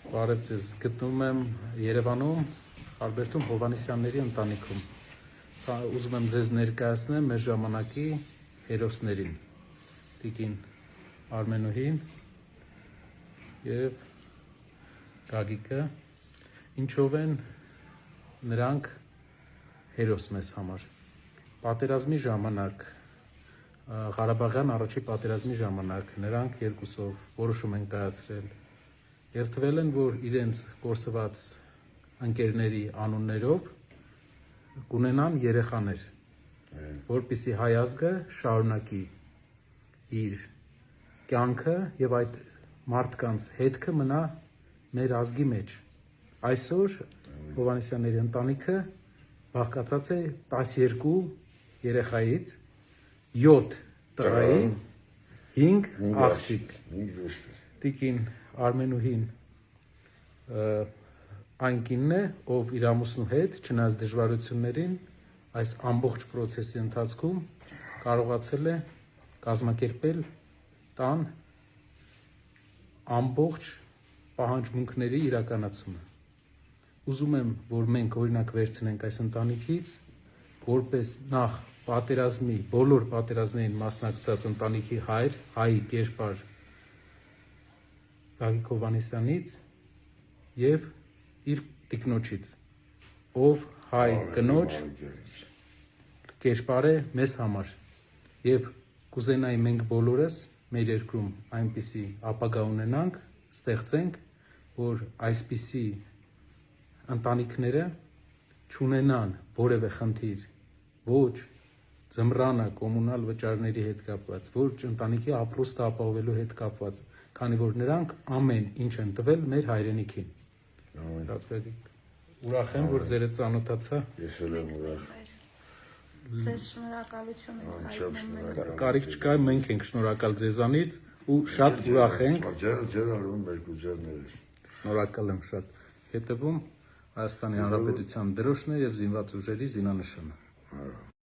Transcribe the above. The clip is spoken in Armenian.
Բարև ձեզ, գտնվում եմ Երևանում, Ալբերտում Հովհաննիսյանների ընտանիքում։ Ուզում եմ ձեզ ներկայացնել մեր ժամանակի հերոսներին, տիկին Արմենուհին և Գագիկը, ինչով են նրանք հերոս մեզ համար։ Պատերազմի ժամանակ, Ղարաբաղյան առաջի պատերազմի ժամանակ նրանք երկուսով որոշում են կայացրել, երդվել են, որ իրենց կորսված ընկերների անուններով կունենան երեխաներ, որպեսզի հայ ազգը շարունակի իր կյանքը և այդ մարդկանց հետքը մնա մեր ազգի մեջ։ Այսօր Հովհաննիսյանների ընտանիքը բաղկացած է 12 երեխայից, 7 տղայի, 5 աղջիկ։ Տիկին Արմենուհին այն կինն է, ով իր ամուսնու հետ, չնայած դժվարություններին, այս ամբողջ պրոցեսի ընթացքում կարողացել է կազմակերպել տան ամբողջ պահանջմունքների իրականացումը։ Ուզում եմ, որ մենք օրինակ վերցնենք այս ընտանիքից, որպես նախ պատերազմի, բոլոր պատերազմներին մասնակցած ընտանիքի հայր, հայի կերպար Գագիկ Հովհաննիսյանից և իր տիկնոջից, ով հայ կնոջ կերպար է մեզ համար, և կուզենայի մենք բոլորս մեր երկրում այնպիսի ապագա ունենանք, ստեղծենք, որ այսպիսի ընտանիքները չունենան որևէ խնդիր, ոչ ձմռանը կոմունալ վճարների հետ կապված, ոչ ընտանիքի ապրուստը ապահովելու հետ կապված, քանի որ նրանք ամեն ինչ են տվել մեր հայրենիքին։ Ուրախ եմ, որ ձեր հետ ծանոթացա։ Ես էլ եմ ուրախ։ Ձեզ շնորհակալություն ենք հայտնում։ Կարիք չկա, մենք ենք շնորհակալ ձեզանից ու շատ ուրախ ենք։ Ձեր արվում երկու ձեռներս։ Շնորհակալ եմ շատ։ Հետևում Հայաստանի Հանրապետության դրոշն է և զինված ուժերի զինանշանը։